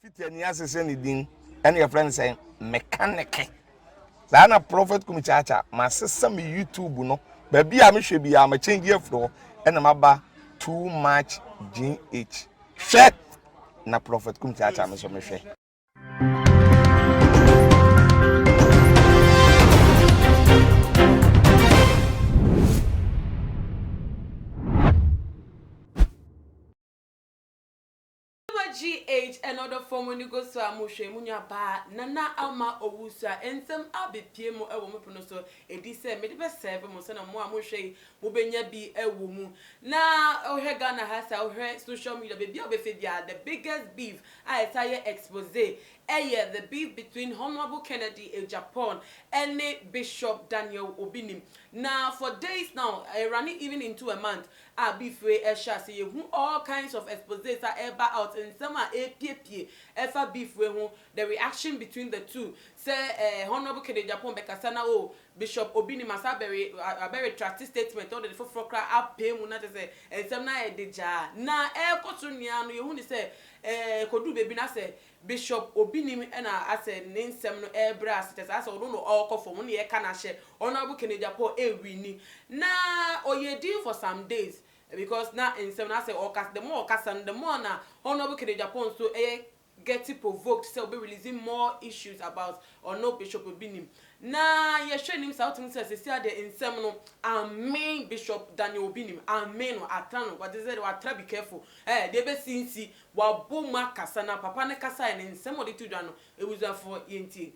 Fit ni asese ni din ene your friend say mechanic. Za na prophet kumichacha ma sesa me YouTube no ba bia me hwe bia ma change afro ene maba too much GH. Hwe na prophet kumichacha me so me hwe. GH another form when you go to Amushe Munya Ba Nana Alma Owusa and some Abbey Piemo a woman so a decent medical seven Mosana Moamushe Mubenya be a woman. Now Ohegana has our social media baby the biggest beef I tire expose. The beef between Honorable Kennedy Agyapong and Bishop Daniel Obinim. Now for days now, running even into a month, beef way see all kinds of exposes are ever out in some APP ever beef way the reaction between the two. Say Honorable Kennedy Agyapong Bekasana Bishop Obinim masa very trusty statement on the for cry up pay muna to say and some na deja na kotunia no you say kodu baby na say Bishop Obinim and I said name sem no brass as I don't know all call for money e kana share Honorable Kennedy Agyapong wini na oye deal for some days because now in some I say the more and the more na Honorable Kennedy Agyapong so getting provoked so be releasing more issues about or no Bishop Obinim. Na ye share him out to say the in seminal amen Bishop Daniel Obinim amen or atano but they said what try be careful they be since wa boma kasana papa ne kasa and in somebody to dano it was for ENT.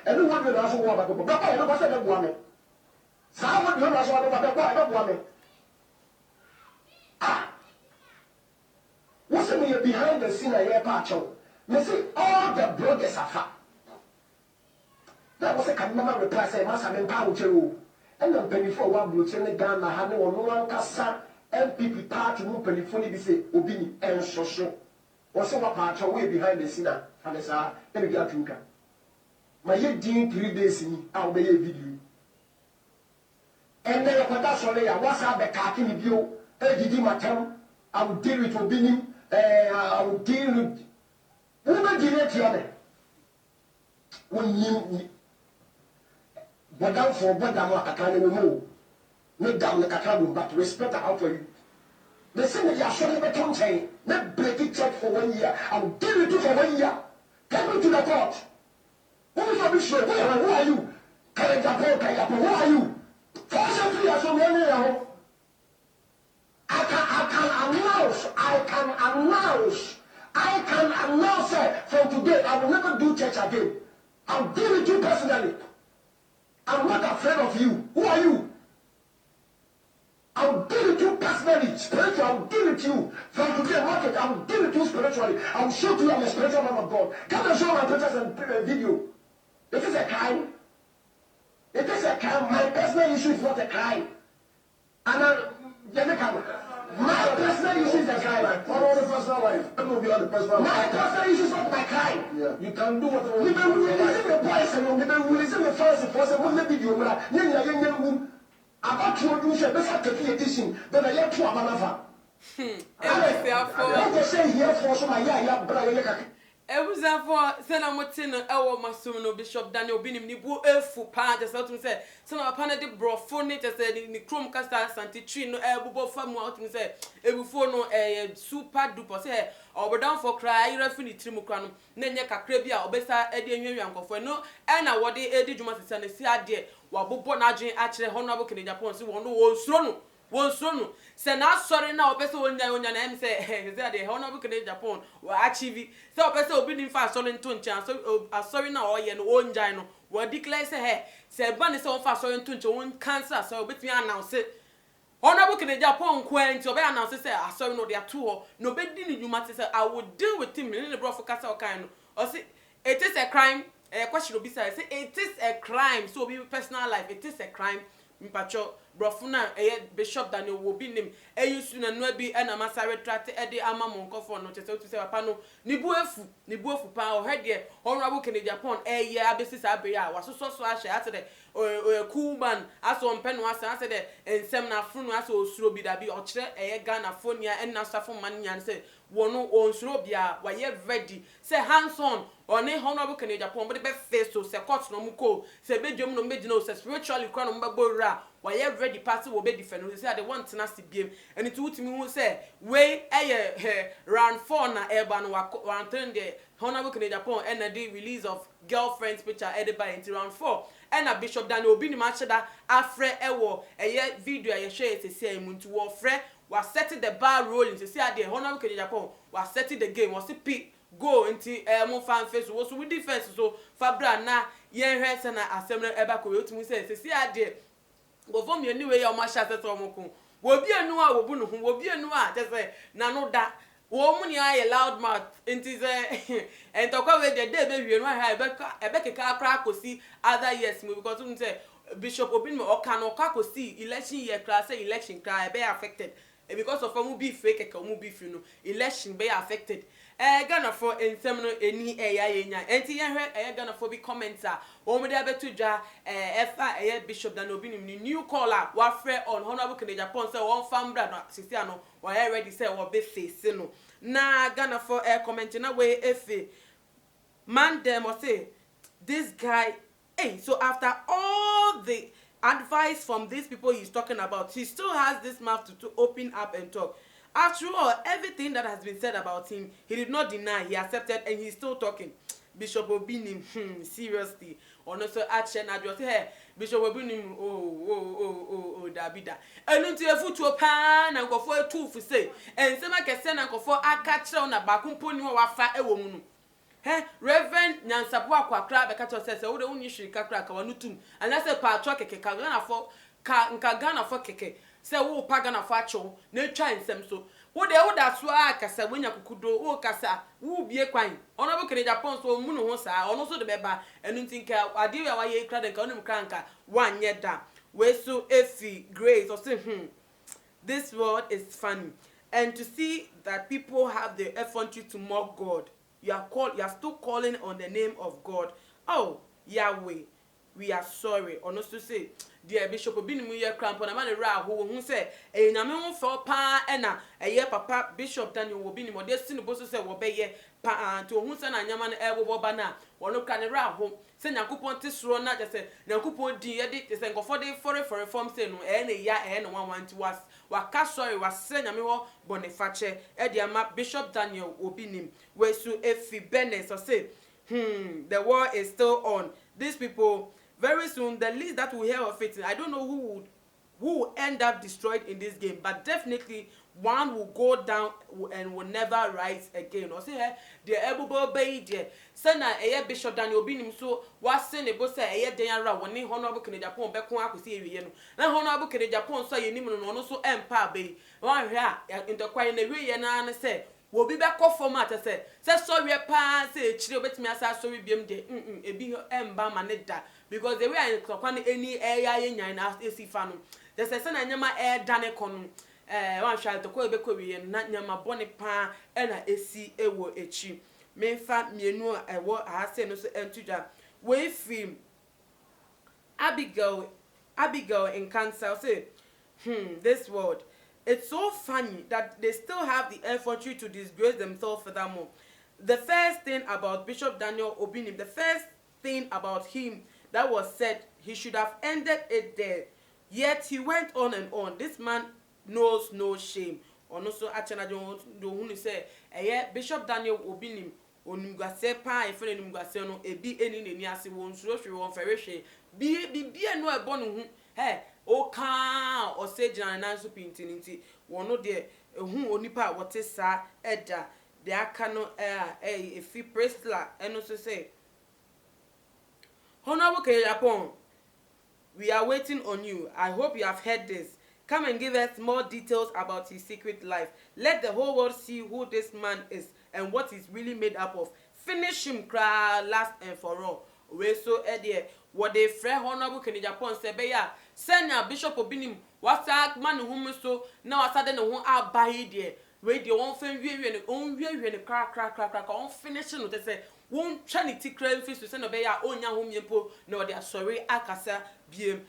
Everyone will also want to go back. I don't say that woman. Someone will also want to go back. What's me behind the scene? I hear Pacho. Me see all the bloggers are fat. That was a camera reply say, "Master, I'm power to." And then penny for one blue chain gun. I had no one kasa MPP party move penny for me. Say Obinim and so. What's what Pacho way behind the scene? And they say, "Let me get you." My head doing 3 days in I'll be a video. And then I sorry, I was up a car in video. I will deal with Obinim. I will deal with women. Delete your when you but down for what I'm like a kind of move. Not down like a kind but respect out for you. The same that you are showing the tongue chain, not break it check for 1 year. I will deal with you for 1 year. Take me to the court. Who is your bishop? Who are you? Who are you? Fortunately, I saw many of them. I can announce from today, I will never do church again. I'll deal with you personally. I'm not afraid of you. Who are you? I'll deal with you personally. Spiritually, I'll deal with you. From today, market, I'll deal with you spiritually. I'll show to you I'm a spiritual man of God. Come and show my pictures and video. It is a crime. It is a crime. My personal issue is not a crime. And my personal issue is a crime. Follow the personal life. I'm not beyond the personal life. My personal issue is not my crime. Yeah. You can do whatever you want. We release the boys and we release the first and one video. About to do a better edition than I have to Amanafa. I was saying here for some yeah, Ebuzafo sena motino ewo masum no Bishop Daniel Obinim ni bu efu pa just out me say sena pa na de brofo ni just ni chrome casta santi tree no ebubo famu out me say ebufo no super duper say obodan for cry irafi ni trimu kra no na nye kakra bi a obesa ede enwewia nkofo no e na wode edi djuma sesa na si ade wabobo na adwen a kire Honorable Kennedy Agyapong si wono wo suro no wonsunu se na sorry na opese wonya na em say he say the Honorable Kennedy Agyapong we achieve say opese Obinim fa sorry nto ncha so sorry na oye no onjai no we declare say he se ba ne say on fa sorry nto ncha won cancel so obetumi announce Honorable Kennedy Agyapong kwenti obe announce say sorry no they are two no be di ni djuma say I will deal with him in the bro for kasa okan no o say it is a crime question obi say it is a crime so be personal life it is a crime mpacho brofuna Bishop Daniel Obinim eyusu na no bi na masa retract de ama monkofo no chese otu se papa no ni buefu pa o hede honorable Kennedy Agyapong abesi sa be ya wasoso so ahye ate de cool man aso mpeno ase de ensem na afunu aso osuro bi da bi o kire Ghana fonia na safo man nyan se wono onsuro bia waye ready say hands on oni honorable Kennedy Agyapong but be face so se court no muko se bedwom no medina o se spiritually kwa no mbabo ra waye ready party wo be defend say they want na si biem and to utimi hu say we round 4 na eba no round 3 de honorable Kennedy Agyapong and the release of girlfriend's picture by into round 4 and a Bishop Daniel Obinim acheda afre ewo video ye share se say mu nti wo frɛ was setting the bar rolling to see the honorable Kennedy Agyapong was setting the game was pick go into mo fan face was with defense so fabra na yen hwe se na asem eba ko yotumu say see ade go form your new way o ma sha se so mo ko wo bi anu a wo bu no ho wo bi anu a te say na no da wo mu ni aye loud mouth into say entokwa we de be wi no ha ebe keka akra kosi other years mo because we say Bishop Obinim o kan o ka kosi election year class say election cry be affected because of mu be fake ka mu be free no election be affected Ghana for ensem no eni yenya enti ye hwe Ghana for be commenter o mu de abetu dwa efa Bishop Daniel Obinim ni new caller wa frɛ on honorable Kennedy Agyapong say won fambra no sisi ano wa ready say wo be face no na Ghana for commenting na we efe man dem or say this guy so after all the advice from these people he's talking about, he still has this mouth to open up and talk. After all, everything that has been said about him, he did not deny, he accepted, and he's still talking. Bishop Obinim, seriously. Or also action, I just hey, Bishop Obinim, Dabida. And until you foot to a pan and go for a two for say, and some I can send and go for a catcher on a back pony or a woman. Reverend Nyansapwa kwa kra be kacho se wo de woni hwiri kakra ka wonu tum ana se pa atwa keke ka Ghana fo ka nka Ghana fo keke se wo pa Ghana fo acho na twa nsem so wo de wo da so aka se wonya kukudo wo kasa wo bie kwan ono bo Kennedy Agyapong so mu no ho sa ono so de beba enu ntinka ade ya waye kra de ka onum kra nka wanye da we so efi grace or say this world is funny and to see that people have the effrontery to mock God. You are still calling on the name of God. Oh, Yahweh, we are sorry. Honest to say, dear Bishop Obinim ye cramp on a man who say, a nyame for pa ena a year papa Bishop Daniel Obinim or destiny boss say obey pa to who send a yaman elbow bana or no can ra home. Send a coupon tisro not just say na coupon di edit is and go for the for reform say no any ya and 1 to us. Waka sorry was send a me Boniface Ediama Bishop Daniel Obinim we su efi Benes or say the war is still on. These people very soon the least that we hear of it, I don't know who will end up destroyed in this game, but definitely one will go down and will never rise again. Or say the able bay there. Sana Bishop Daniel Obinim so was send a boss Diana when honorable Kennedy Agyapong Becon Akusi. Now honorable Kennedy Agyapong saw you no so empire bay. One here in the quiet in the way and say will be back off format say sorry pa say chiri obetimi asa sorry biem de e bi emba maneda because the way I kwani any area nyan na esi fa no the say na nyama dane kono wan hwa to ko be ko wi na nyama bone pa na esi ewo echi memfa mienu ewo ase no so entudwa we film Abigail in Cancer say this word. It's so funny that they still have the effrontery to disgrace themselves furthermore. The first thing about Bishop Daniel Obinim, the first thing about him that was said, he should have ended it there. Yet he went on and on. This man knows no shame. Also, Achana don't say, Bishop Daniel Obinim, onimgase pa efere nimgase no ebi eni neni ase won suro won fereshe bi no ebo no hu o kan o se jina na so pintinti wono de hu onipa wote sa eda de aka no efi presla eno so say Honorable Agyapong, we are waiting on you. I hope you have heard this. Come and give us more details about his secret life. Let the whole world see who this man is and what he's really made up of. Finish him, cry last and for all. we so de what they friend honorable Kenny Japan say be ya send Bishop Obinim wasa man hum so na wasa de ne ho abai de we de won fan wie ne kra on finish no te say won twa ne ti kra mfi so say no be ya onya ho miempo na de asori akasa biem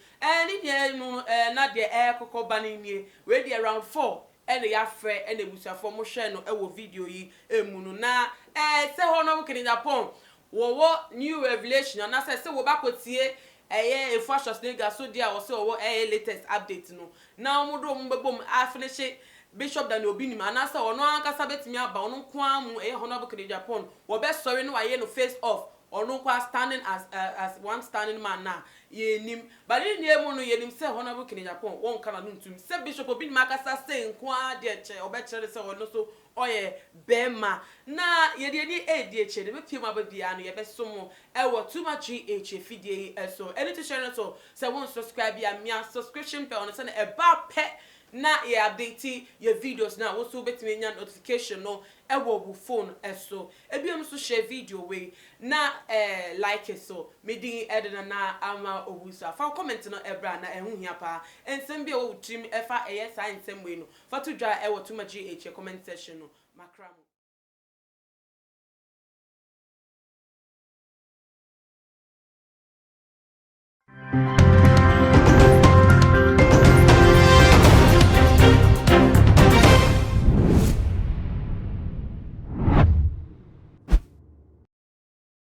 ni de no na de kokko nie we de around 4 ene ya frɛ ene busuafo mo hwɛ no ɛwɔ video yi emu no na sɛ hɔ no Kenny Japan wo new revelation na say wo ba kotie efu asosnega so dia wo say wo latest update no na mo do mo bebom a finish Bishop Daniel Obinim and say ono ankasa betimi aba ono kwa mu honorable Kenny Japan wo be sorry no aye no face off ono kwa standing as one standing man na yenim but ni emu no yenim say honorable Kenny Japan won kana no ntum say Bishop Obinim akasa say nkwa de che obekere say ono so oye bema na yede ni edi eche de bepiem ababia no yebesom ewo too much gh fidie so any to share so say won subscribe ya mia subscription pay on say e ba pe na ye update your videos na wo so betime nya notification no ewo bu phone so ebiam so share video we na like it so me din edna na ama owusa fa comment no ebra na ehu hia pa ensem bia wo trim efa eye sa ensem we no fa to dwa ewo too much gh comment section no makramo.